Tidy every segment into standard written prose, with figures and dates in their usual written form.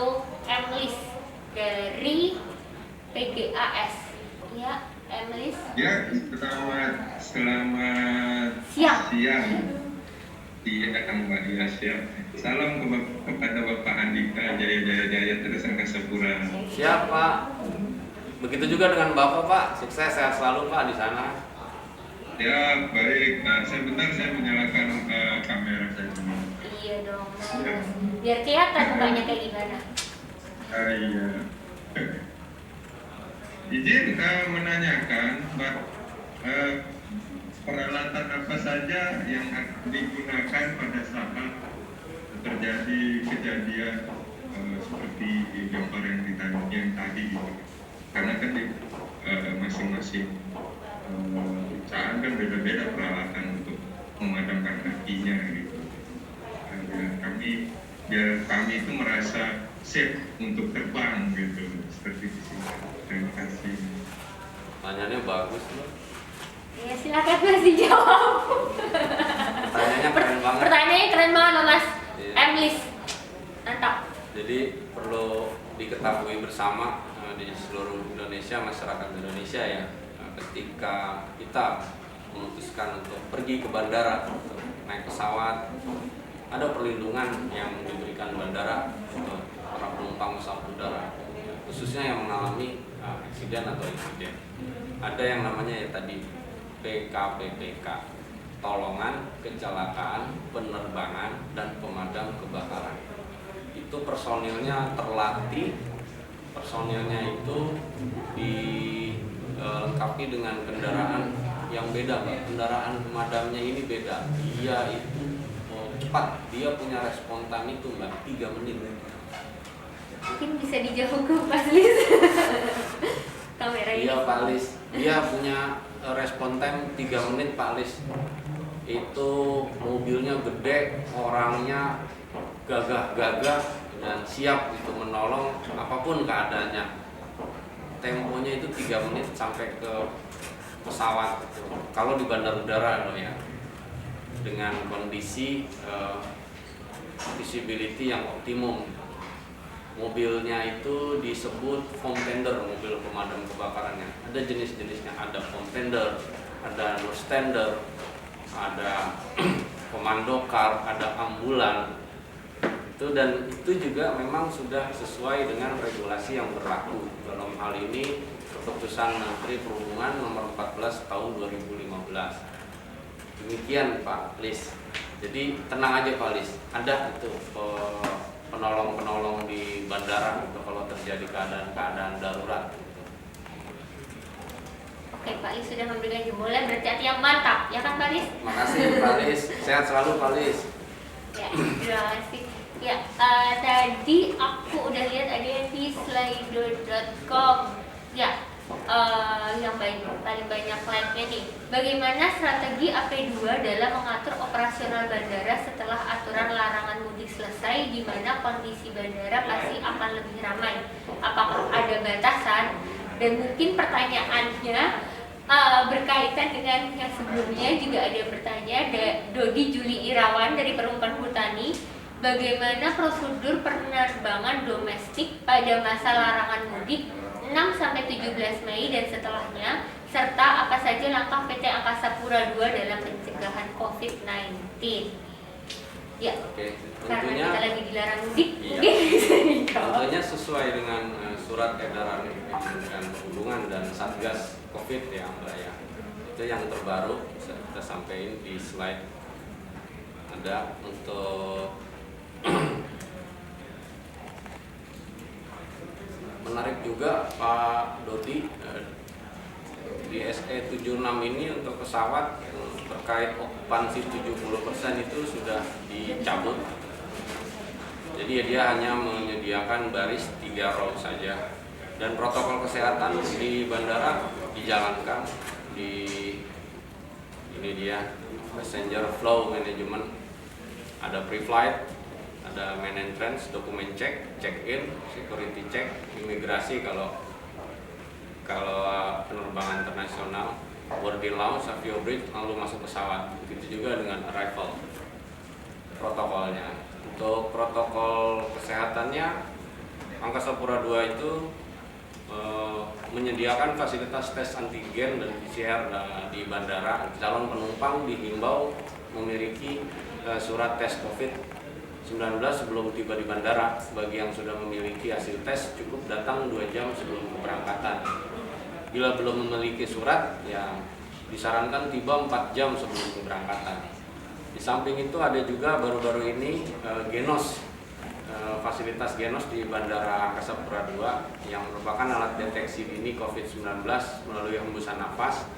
yaitu Emlis dari PGAS. Ya, Emlis. Ya, selamat Siang. Iya, Mbak Dia siap. Salam kepada Bapak Andika, jaya terus angkasa pura. Siap, Pak. Begitu juga dengan Bapak, Pak. Sukses, sehat selalu, Pak, di sana. Ya, baik. Nah, sebentar saya menyalakan kamera saya dulu. Iya dong. Ya. Biar kelihatan mukanya kayak gimana. Iya. Izin menanyakan, Mbak, peralatan apa saja yang digunakan pada saat terjadi kejadian seperti gambar yang tadi gitu. Karena kan di masing-masing perusahaan kan beda-beda peralatan untuk memadamkan apinya gitu. Biar kami itu merasa safe untuk terbang gitu, seperti itu. Terima kasih. Tanyanya bagus, loh. Ya, silakan Mas dijawab. Pertanyaannya keren banget. Pertanyaannya keren banget loh, Mas. Iya. Emlis. Mantap. Jadi perlu diketahui bersama di seluruh Indonesia, masyarakat Indonesia ya, ketika kita memutuskan untuk pergi ke bandara, untuk naik pesawat, ada perlindungan yang diberikan bandara untuk para penumpang pesawat udara, khususnya yang mengalami aksiden atau insiden. Ada yang namanya ya tadi PKPPK, Tolongan, Kecelakaan, Penerbangan, dan Pemadam Kebakaran. Itu personilnya terlatih, personilnya itu dilengkapi dengan kendaraan yang beda, Mbak. Kendaraan pemadamnya ini beda. Dia itu cepat, dia punya respon time itu, Mbak, 3 menit. Mungkin bisa dijawab ke Mas Lis. Kamera ini. Iya, Pak Lis. Dia punya respon time 3 menit, Pak Lis. Itu mobilnya gede, orangnya gagah-gagah dan siap untuk menolong apapun keadaannya. Temponya itu 3 menit sampai ke pesawat. Kalau di bandar udara loh ya, dengan kondisi visibility yang optimum. Mobilnya itu disebut foam tender, mobil pemadam kebakarannya. Ada jenis-jenisnya, ada foam tender, ada nose tender, ada komando car, ada ambulan. Dan itu juga memang sudah sesuai dengan regulasi yang berlaku. Dalam hal ini Keputusan Menteri Perhubungan nomor 14 tahun 2015. Demikian Pak Lis. Jadi tenang aja Pak Lis. Ada itu penolong-penolong di bandara itu kalau terjadi keadaan darurat. Oke, Pak Lis sudah memberikan jembolan, berarti hati yang mantap, ya kan Pak Lis? Makasih Pak Lis. Sehat selalu Pak Lis. Ya, terima kasih. Ya, tadi aku udah lihat ada yang di slido.com. Ya, yang paling banyak like-nya nih. Bagaimana strategi AP2 dalam mengatur operasional bandara setelah aturan larangan mudik selesai, di mana kondisi bandara pasti akan lebih ramai? Apakah ada batasan? Dan mungkin pertanyaannya berkaitan dengan yang sebelumnya juga ada yang bertanya, Dodi Juli Irawan dari Perumpan Hutani. Bagaimana prosedur penerbangan domestik pada masa larangan mudik 6-17 Mei dan setelahnya, serta apa saja langkah PT Angkasa Pura II dalam pencegahan COVID-19? Ya, Oke, karena tentunya kita lagi dilarang mudik, iya. mungkin bisa dijawab. Tentunya sesuai dengan surat edaran Kementerian Perhubungan dan Satgas COVID ya Mbak ya. Itu yang terbaru bisa kita sampaikan di slide. Ada untuk menarik juga Pak Dodi di SE 76 ini untuk pesawat terkait okupansi 70% itu sudah dicabut. Jadi dia hanya menyediakan baris 3 row saja. Dan protokol kesehatan di bandara dijalankan di ini dia passenger flow management. Ada pre-flight, ada main entrance, dokumen check, check-in, security check, imigrasi kalau penerbangan internasional, boarding lounge, avio bridge, lalu masuk pesawat. Begitu juga dengan arrival protokolnya. Untuk protokol kesehatannya Angkasa Pura II itu menyediakan fasilitas tes antigen dan PCR di bandara. Calon penumpang dihimbau memiliki surat tes COVID-19 sebelum tiba di bandara. Bagi yang sudah memiliki hasil tes, cukup datang 2 jam sebelum keberangkatan. Bila belum memiliki surat, ya disarankan tiba 4 jam sebelum keberangkatan. Di samping itu ada juga baru-baru ini Genos, fasilitas Genos di Bandara Angkasa Pura II yang merupakan alat deteksi dini COVID-19 melalui hembusan nafas.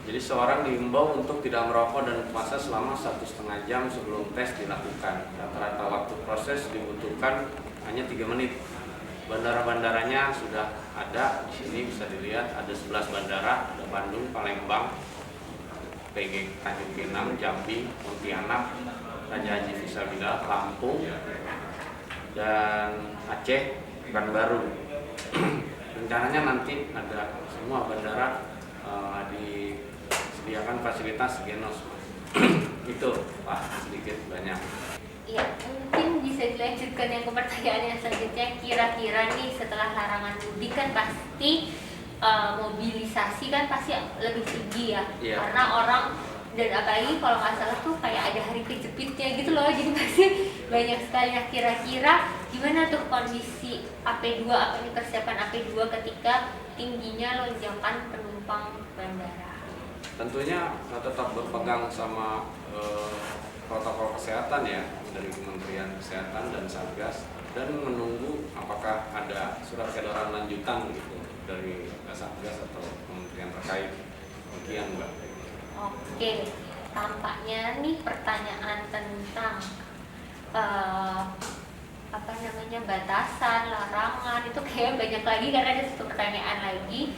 Jadi seorang diimbau untuk tidak merokok dan puasa selama 1,5 jam sebelum tes dilakukan. Rata-rata waktu proses dibutuhkan hanya 3 menit. Bandara-bandaranya sudah ada, di sini bisa dilihat ada 11 bandara, ada Bandung, Palembang, PG Tanjung Pinang, Jambi, Pontianak, Raja Haji Fisabilillah, Lampung, dan Aceh, Pekanbaru. Rencananya nanti ada semua bandara disediakan fasilitas Genos. Itu Pak, sedikit banyak. Iya, mungkin bisa dilanjutkan yang ke pertanyaan yang selanjutnya. Kira-kira nih setelah larangan mudik kan pasti mobilisasi kan pasti lebih tinggi ya, karena orang, dan apalagi kalau nggak salah tuh kayak ada hari kejepitnya gitu loh, jadi pasti banyak sekali. Nah, kira-kira gimana tuh kondisi AP2, apa ini persiapan AP2 ketika tingginya lonjakan penumpang bandara? Tentunya tetap berpegang sama protokol kesehatan ya dari Kementerian Kesehatan dan Satgas, dan menunggu apakah ada surat edaran lanjutan gitu dari Satgas atau kementerian terkait. Demikian Mbak. Oke, tampaknya nih pertanyaan tentang apa namanya, batasan, larangan itu kayak banyak lagi, karena ada satu pertanyaan lagi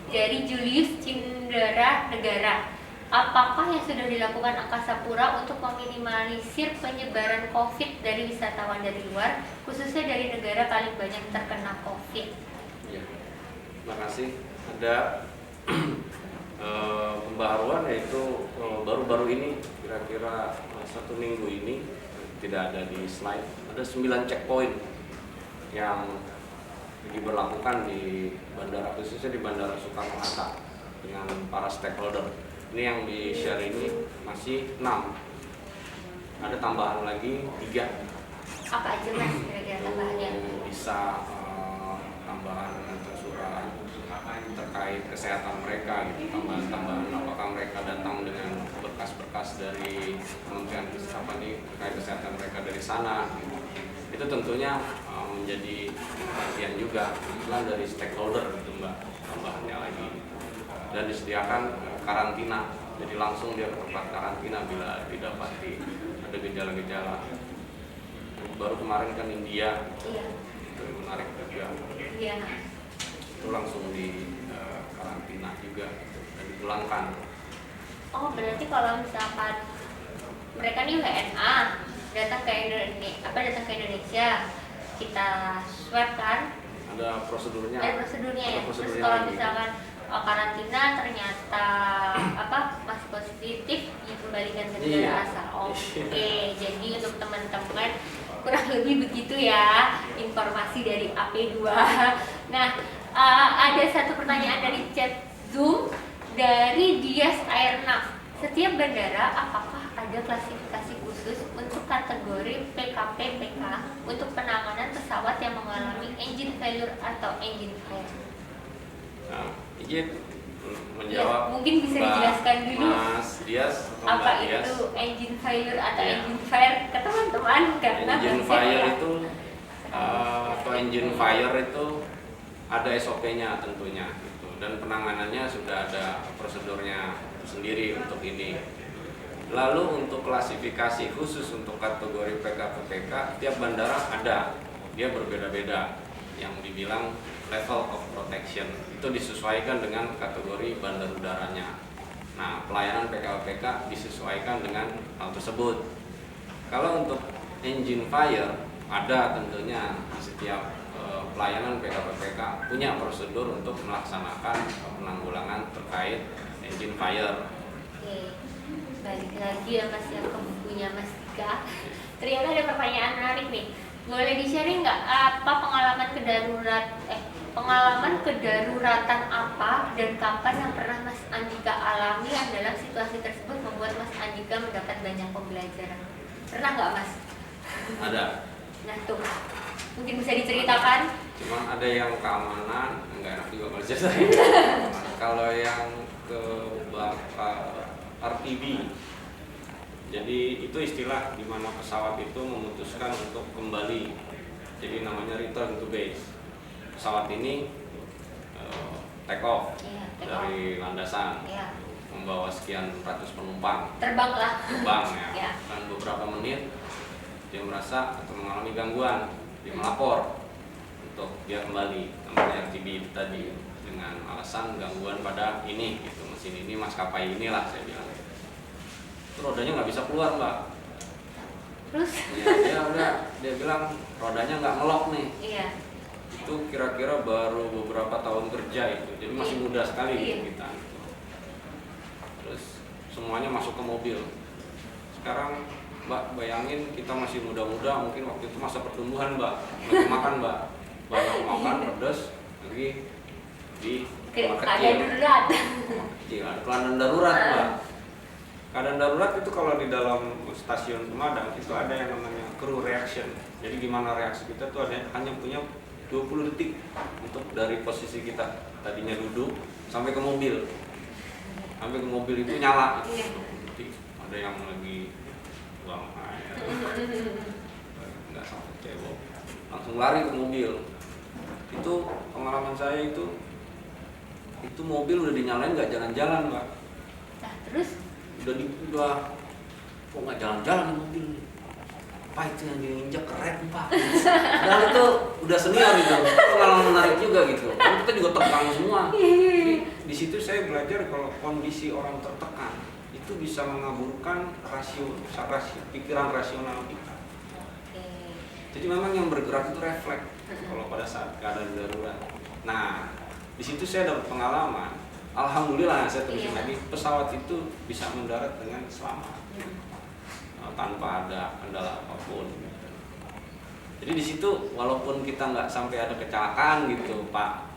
dari Julius Cindera Negara. Apakah yang sudah dilakukan Angkasa Pura untuk meminimalisir penyebaran COVID dari wisatawan dari luar, khususnya dari negara paling banyak terkena COVID? Ya, terima kasih. Ada pembaharuan, yaitu baru-baru ini, kira-kira 1 minggu ini, tidak ada di slide, ada 9 checkpoint yang diberlakukan di bandara, khususnya di Bandara Soekarno-Hatta dengan para stakeholder. Ini yang di share ini masih 6, ada tambahan lagi 3. Apa aja Mas kira-kira tambahannya? Bisa tambahan surat terkait kesehatan mereka gitu, tambahan apakah mereka datang dengan berkas-berkas dari Kementerian Kesehatan terkait kesehatan mereka dari sana gitu. Itu tentunya menjadi perhatian juga dari stakeholder gitu Mbak, tambahannya lagi. Dan disediakan karantina, jadi langsung dia ke tempat karantina bila didapati ada gejala-gejala. Baru kemarin kan India, Iya. itu menarik juga. Iya. Itu langsung di karantina juga dan dipulangkan. Oh, berarti kalau misalkan mereka nih WNA datang ke Indonesia, kita swab kan? Ada prosedurnya. Ada prosedurnya ya. Terus Prosedurnya kalau lagi. misalkan karantina ternyata masih positif, dikembalikan ke negara Iya. asal. Oke, jadi untuk teman-teman kurang lebih begitu ya informasi dari AP2. Nah, ada satu pertanyaan dari chat Zoom dari Dias Airnav. Setiap bandara apakah ada klasifikasi khusus untuk kategori PKP-PK untuk penanganan pesawat yang mengalami engine failure atau engine fire? Nah, izin menjawab. Ya, mungkin bisa dijelaskan dulu Mas Dias atau apa Mbak Dias. itu engine failure atau Iya. engine fire ke teman-teman, karena Engine biasanya fire ya. itu atau engine fire itu ada SOP-nya tentunya gitu, dan penanganannya sudah ada prosedurnya sendiri untuk ini. Lalu untuk klasifikasi khusus untuk kategori PK-PK, tiap bandara ada, dia berbeda-beda. Yang dibilang level of protection itu disesuaikan dengan kategori bandar udaranya. Nah, pelayanan PK-PK disesuaikan dengan hal tersebut. Kalau untuk engine fire ada tentunya di setiap pelayanan PK-PK punya prosedur untuk melaksanakan penanggulangan terkait engine fire. Oke, balik lagi ya Mas ya ke bukunya Mas Dika. Ternyata ada pertanyaan menarik nih. boleh di-sharing nggak apa pengalaman kedaruratan apa dan kapan yang pernah Mas Andika alami yang dalam situasi tersebut membuat Mas Andika mendapat banyak pembelajaran? Pernah nggak Mas? Ada. Nah tuh, mungkin bisa diceritakan. Cuma ada yang keamanan, nggak enak juga kalau ceritain. Kalau yang ke RTB, jadi itu istilah di mana pesawat itu memutuskan untuk kembali. Jadi namanya return to base. Pesawat ini take off dari landasan, membawa sekian ratus penumpang. Terbang ya. Dan beberapa menit dia merasa atau mengalami gangguan, dia melapor untuk dia kembali namanya RTB itu tadi dengan alasan gangguan pada ini gitu, mesin ini, maskapai inilah saya bilang. Itu rodanya nggak bisa keluar Mbak. Terus? Ya, dia bilang rodanya nggak ngelok nih. Iya. Itu kira-kira baru beberapa tahun kerja itu, jadi masih muda sekali gitu kita. Terus semuanya masuk ke mobil. Sekarang Mbak bayangin kita masih muda-muda, mungkin waktu itu masa pertumbuhan Mbak, lagi makan Mbak, banyak makan pedas, lagi di rumah kecil, ada keadaan darurat Mbak. Keadaan darurat itu kalau di dalam stasiun pemadam itu ada yang namanya crew reaction. Jadi gimana reaksi kita tuh hanya punya 20 detik untuk dari posisi kita tadinya duduk sampai ke mobil. Sampai ke mobil itu nyala. Ada yang lagi buang air, nggak sampai cebok, langsung lari ke mobil. Itu pengalaman saya itu mobil udah dinyalain nggak jalan-jalan Mbak. Nah terus? Udah kok nggak jalan-jalan mobil nih? Apa itu yang diinjak keren Pak? Padahal itu udah senior gitu, pengalaman menarik juga gitu. Kan kita juga tegang semua. Jadi, di situ saya belajar kalau kondisi orang tertekan itu bisa mengaburkan pikiran rasional kita. Jadi memang yang bergerak itu refleks kalau pada saat keadaan darurat. Nah, di situ saya dapat pengalaman. Alhamdulillah saya tulisin lagi, pesawat itu bisa mendarat dengan selamat tanpa ada kendala apapun. Jadi di situ walaupun kita nggak sampai ada kecelakaan gitu Pak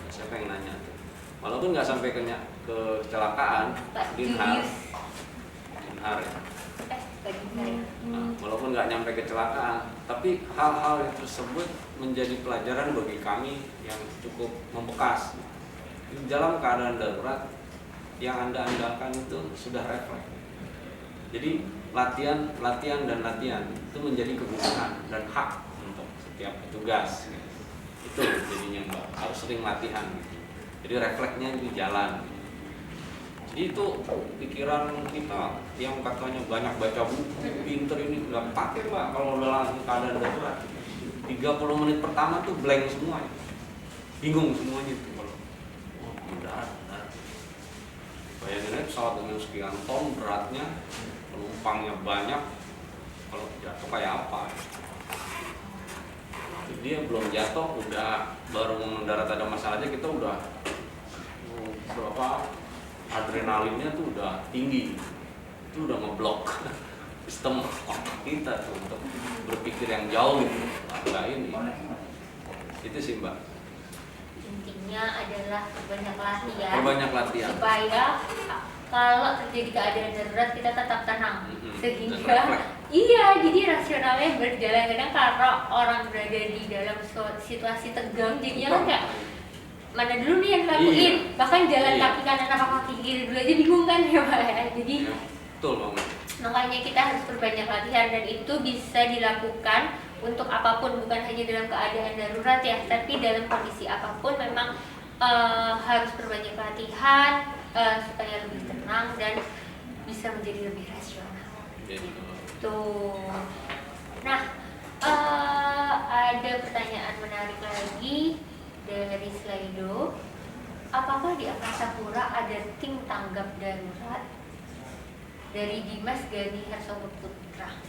siapa yang nanya tuh, walaupun nggak sampai kecelakaan, Dinhar ya. Walaupun nggak nyampe kecelakaan, tapi hal-hal yang tersebut menjadi pelajaran bagi kami yang cukup membekas. Di dalam keadaan darurat yang Anda andalkan itu sudah refleks. Jadi latihan itu menjadi kebutuhan dan hak untuk setiap petugas. Itu jadinya Mbak, harus sering latihan. Jadi refleksnya di jalan. Jadi itu pikiran kita yang katanya banyak baca buku, pinter ini nggak pakai Mbak kalau udah langsung keadaan darurat. 30 menit pertama tuh blank semuanya, bingung semuanya tuh kalau mendarat. Bayangin aja pesawat dengan sekian ton beratnya, penumpangnya banyak, kalau jatuh kayak apa? Dia belum jatuh, udah baru mendarat ada masalah aja kita udah berapa adrenalinnya tuh udah tinggi, itu udah ngeblok sistem otak kita tuh untuk berpikir yang jauh gitu. Enggak ini. Itu sih Mbak. Intinya adalah perbanyak latihan supaya kalau terjadi keadaan darurat kita tetap tenang sehingga jadi rasionalnya berjalan. Kadang kalau orang berada di dalam situasi tegang jadinya kan kayak mana dulu nih yang lakuin, bahkan jalan kaki kanan apa kaki kiri dulu aja bingung kan ya Pak ya. Jadi betul banget. Makanya kita harus perbanyak latihan dan itu bisa dilakukan untuk apapun, bukan hanya dalam keadaan darurat ya, tapi dalam kondisi apapun memang harus perbanyak latihan supaya lebih tenang dan bisa menjadi lebih rasional. Tuh. Nah, ada pertanyaan menarik lagi dari Slido. Apakah di Angkasa Pura ada tim tanggap darurat? Dari Dimas Gani Hersoputra.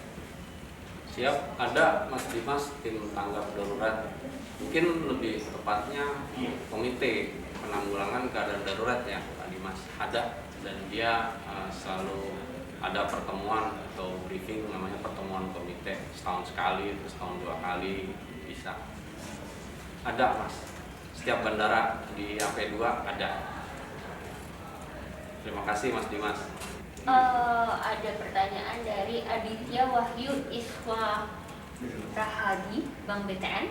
Siap, ada Mas Dimas, tim tanggap darurat. Mungkin lebih tepatnya komite penanggulangan keadaan darurat ya Pak Dimas. Ada, dan dia selalu ada pertemuan atau briefing namanya pertemuan komite setahun sekali, setahun 2 kali bisa. Ada Mas, setiap bandara di AP2 ada. Terima kasih Mas Dimas. Ada pertanyaan dari Aditya Wahyu Iswa Rahadi, Bank BTN.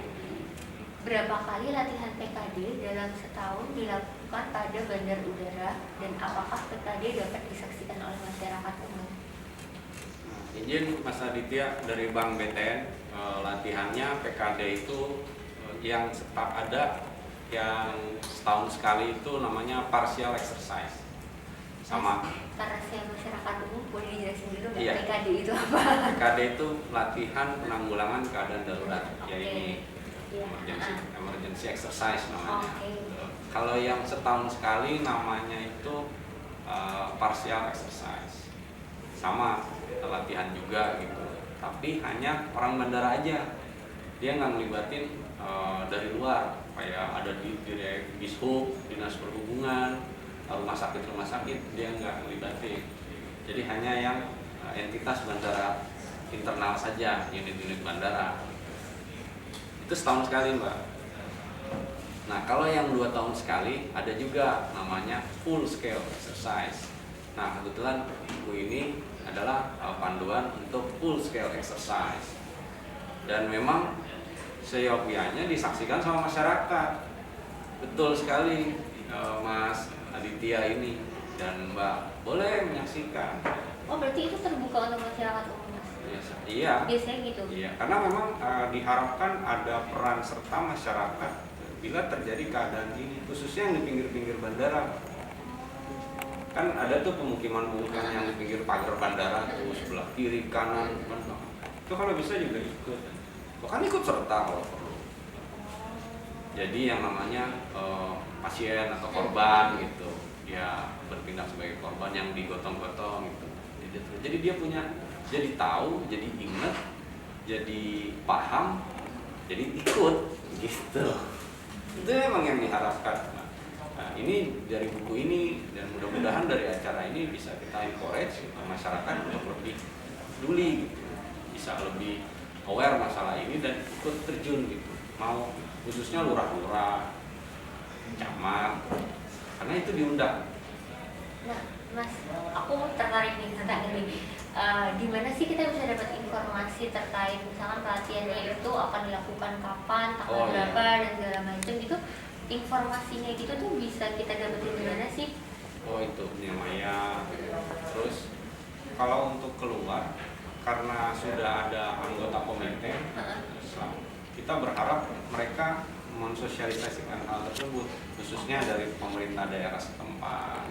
Berapa kali latihan PKD dalam setahun dilakukan pada bandar udara dan apakah PKD dapat disaksikan oleh masyarakat umum? Izin Mas Aditya dari Bank BTN, latihannya PKD itu yang ada yang setahun sekali itu namanya partial exercise. Sama. Karena saya masyarakat umum, boleh dijelasin dulu nggak Iya. PKD itu apa? PKD itu latihan penanggulangan keadaan darurat, ya Oke. ini Iya. emergency exercise namanya. Oke. Kalau yang setahun sekali namanya itu partial exercise, sama latihan juga gitu. Tapi hanya orang bandara aja, dia nggak ngelibatin dari luar, kayak ada di Dishub, dinas perhubungan, rumah sakit dia nggak ngelibatin. Jadi hanya yang entitas bandara internal saja, unit-unit bandara. Itu setahun sekali Mbak. Nah kalau yang 2 tahun sekali ada juga namanya full scale exercise. Nah kebetulan buku ini adalah panduan untuk full scale exercise. Dan memang seyogianya disaksikan sama masyarakat. Betul sekali Mas Aditya ini dan Mbak boleh menyaksikan. Oh berarti itu terbuka untuk masyarakat umum? Iya. Biasanya gitu. Iya, karena memang diharapkan ada peran serta masyarakat bila terjadi keadaan ini, khususnya yang di pinggir-pinggir bandara. Kan ada tuh pemukiman-pemukiman yang di pinggir pagar bandara tuh sebelah kiri, kanan, itu kalau bisa juga ikut. Bahkan ikut serta kalau perlu. Jadi yang namanya pasien atau korban gitu, dia berpindah sebagai korban yang digotong-gotong gitu. Jadi dia punya, jadi tahu, jadi ingat, jadi paham, jadi ikut gitu. Itu memang yang diharapkan. Nah, ini dari buku ini dan mudah-mudahan dari acara ini bisa kita encourage gitu, masyarakat untuk lebih peduli gitu, bisa lebih aware masalah ini dan ikut terjun gitu. Mau khususnya lurah-lurah, camat, karena itu diundang. Nah, Mas, aku tertarik nih tentang ini. Di mana sih kita bisa dapat informasi terkait misalkan pelatihannya itu akan dilakukan kapan, tanggal berapa dan segala macam gitu. Informasinya gitu tuh bisa kita dapetin di mana sih? Oh itu Maya. Terus kalau untuk keluar karena sudah ada anggota komite, kita berharap mereka mensosialisasikan hal tersebut, khususnya dari pemerintah daerah setempat.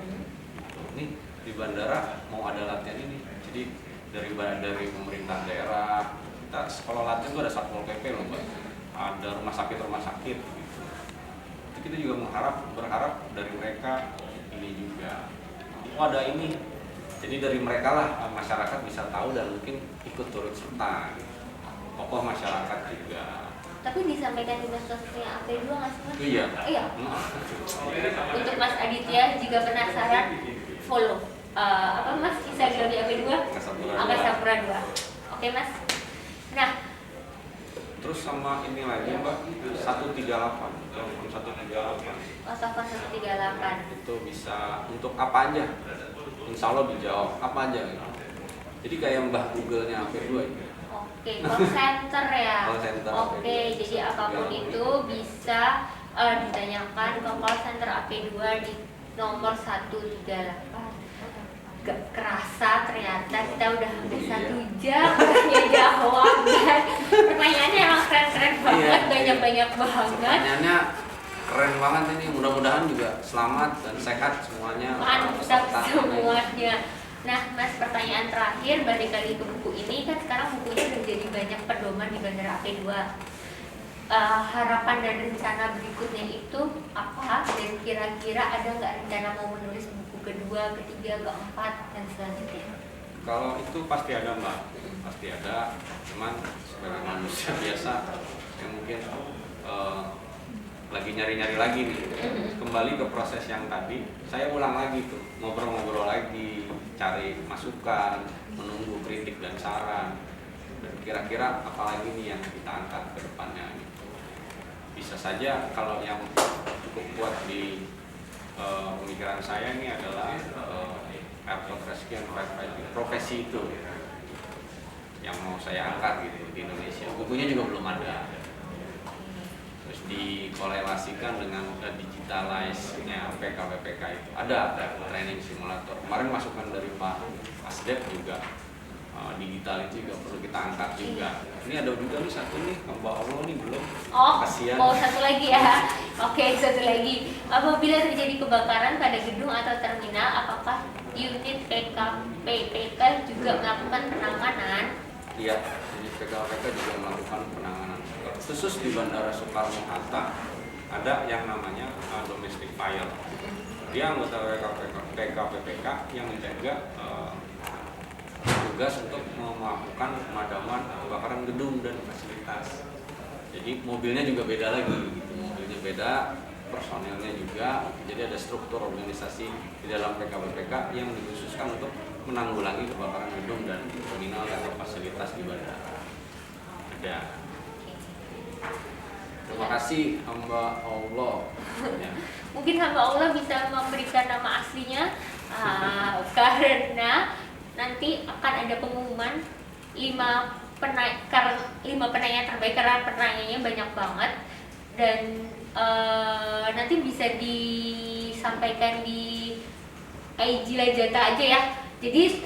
Nih di bandara mau ada latihan ini, jadi dari pemerintah daerah, kita sekolah latihan itu ada Satpol PP loh Mbak, ada rumah sakit gitu. Itu kita juga berharap dari mereka ini juga, oh ada ini, jadi dari mereka lah masyarakat bisa tahu dan mungkin ikut turut serta, tokoh masyarakat juga. Tapi disampaikan di sosmednya AP2 nggak sih Mas? Iya. Iya. Untuk Mas Aditya jika penasaran follow apa Mas Instagram di AP2? Angkasa Pura 2. Oke Mas. Nah. Terus sama ini lagi Mbak 138. Telepon 138. Oh, telepon 138. Itu bisa untuk apa aja? Insya Allah dijawab apa aja gitu. Jadi kayak Mbah Google-nya AP2 itu. Oke, call center ya. Call center. Oke, jadi apapun itu bisa ditanyakan ke call center AP2 di nomor 138. Gak kerasa ternyata kita udah hampir 1 jam hanya jawab dan pertanyaannya emang keren-keren banget, banyak-banyak banget. Pertanyaannya keren banget ini, mudah-mudahan juga selamat dan sehat semuanya. Mantap semuanya. Nah Mas, pertanyaan terakhir balik lagi ke buku ini, kan sekarang bukunya udah jadi banyak pedoman di Bandara AP2. Harapan dan rencana berikutnya itu apa? Dan kira-kira ada nggak rencana mau menulis buku kedua, ketiga, keempat, dan selanjutnya? Kalau itu pasti ada Mbak, pasti ada. Cuman sebagai manusia biasa yang mungkin lagi nyari-nyari lagi nih, kembali ke proses yang tadi, saya ulang lagi tuh, ngobrol-ngobrol lagi, cari masukan, menunggu kritik dan saran, dan kira-kira apalagi nih yang kita angkat ke depannya gitu. Bisa saja kalau yang cukup kuat di pemikiran saya ini adalah airport rescue and firefighting, profesi itu yang mau saya angkat gitu di Indonesia. Bukunya juga belum ada. Terus dikorelasikan dengan digitalize-nya PKPPK itu. Ada training simulator. Kemarin masukan dari Pak Asdep juga, digital itu juga perlu kita angkat juga. Ini ada juga nih satu nih, Mbak Allah nih belum. Kasihan. Mau satu lagi ya. Oke, satu lagi. Apabila terjadi kebakaran pada gedung atau terminal, apakah unit PKPPK juga melakukan penanganan? Iya, unit PKPPK juga melakukan penanganan. Khusus di Bandara Soekarno-Hatta ada yang namanya domestic fire. Dia anggota PKPPK yang menjaga tugas untuk melakukan pemadaman kebakaran gedung dan fasilitas. Jadi mobilnya juga beda lagi, gitu. Mobilnya beda, personelnya juga. Jadi ada struktur organisasi di dalam PKPPK yang dikhususkan untuk menanggulangi kebakaran gedung dan terminal atau fasilitas di bandara. Ada. Terima kasih hamba Allah. Ya. Mungkin hamba Allah bisa memberikan nama aslinya karena nanti akan ada pengumuman 5 penanya terbaik karena penanyanya banyak banget, dan nanti bisa disampaikan di IG Lajata aja ya. Jadi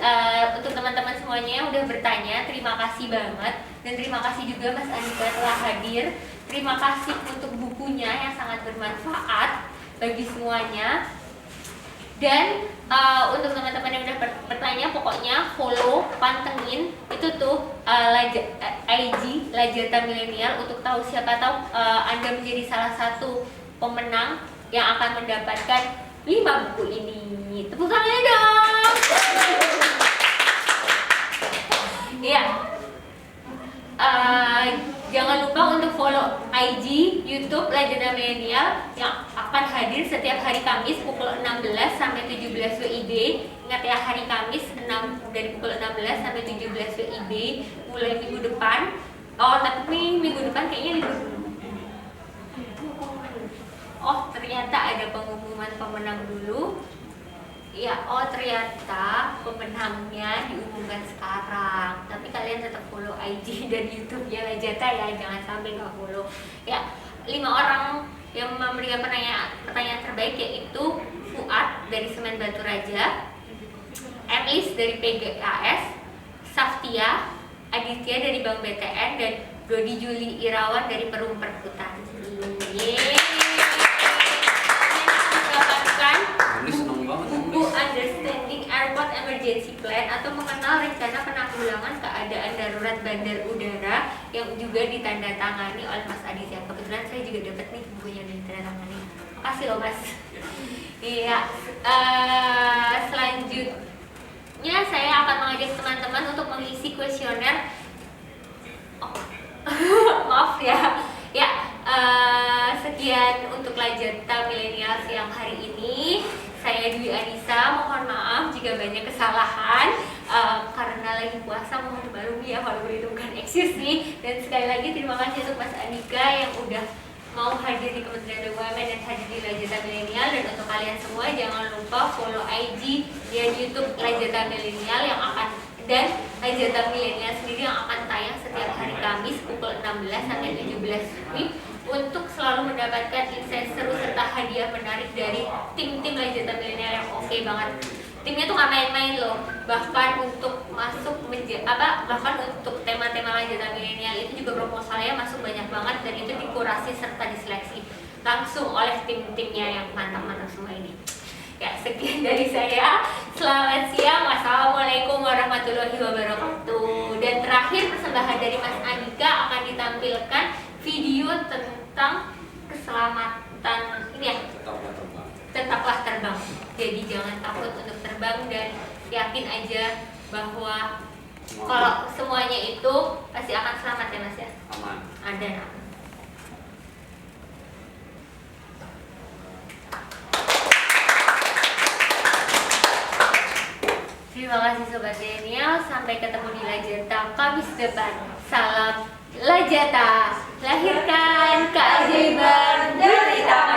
untuk teman-teman semuanya yang udah bertanya, terima kasih banget, dan terima kasih juga Mas Andika telah hadir. Terima kasih untuk bukunya yang sangat bermanfaat bagi semuanya. Dan untuk teman-teman yang udah bertanya, pokoknya follow, pantengin itu tuh IG Lajata Milenial untuk tahu, siapa tahu Anda menjadi salah satu pemenang yang akan mendapatkan 5 buku ini. Tepuk tangannya dong. Iya. Jangan lupa untuk follow IG, YouTube Lajata Milenial yang akan hadir setiap hari Kamis pukul 16 sampai 17 WIB. Ingat ya, hari Kamis dari pukul 16 sampai 17 WIB mulai minggu depan. Oh, tapi minggu depan kayaknya libur dulu. Oh, ternyata ada pengumuman pemenang dulu. Ya, oh ternyata pemenangnya diumumkan sekarang. Tapi kalian tetap follow IG dan YouTube-nya Lajata ya, jangan sampai nggak follow. Ya, 5 orang yang memberikan pertanyaan terbaik yaitu Fuad dari Semen Batu Raja, Elis dari PGAS, Saftia, Aditya dari Bank BTN, dan Dodi Juli Irawan dari Perum Perkutan. Buku Understanding Airport Emergency Plan atau mengenal rencana penanggulangan keadaan darurat bandar udara yang juga ditandatangani oleh Mas Aditya. Kebetulan saya juga dapat nih bukunya ditandatangani. Makasih loh Mas. Iya. Selanjutnya saya akan mengajak teman-teman untuk mengisi kuesioner. Maaf ya. Ya, sekian untuk Lajata Milenial siang hari ini. Saya Dwi Anissa, mohon maaf jika banyak kesalahan karena lagi puasa, mohon dimaklumi ya kalau itu bukan excuse nih. Dan sekali lagi terima kasih untuk Mas Andika yang udah mau hadir di Kementerian BUMN dan hadir di Lajata Milenial. Dan untuk kalian semua jangan lupa follow IG dan YouTube Lajata Milenial yang akan, dan Lajata Milenial sendiri yang akan tayang setiap hari Kamis pukul 16 sampai 17 WIB untuk selalu mendapatkan insight seru serta hadiah menarik dari tim-tim Lajata Milenial yang oke banget. Timnya tuh nggak main-main loh. Bahkan untuk masuk bahkan untuk tema-tema Lajata Milenial itu juga proposalnya masuk banyak banget, dan itu dikurasi serta diseleksi langsung oleh tim-timnya yang mantap-mantap semua ini. Ya, sekian dari saya. Selamat siang. Wassalamualaikum warahmatullahi wabarakatuh. Dan terakhir, persembahan dari Mas Andika akan ditampilkan video tentang keselamatan ini ya. Tetaplah terbang. Jadi jangan takut untuk terbang dan yakin aja bahwa kalau semuanya itu pasti akan selamat ya Mas ya. Aman. Ada. kasih Sobat Daniel, sampai ketemu di Lajata Kamis depan. Salam Lajata, lahirkan keajaiban derita.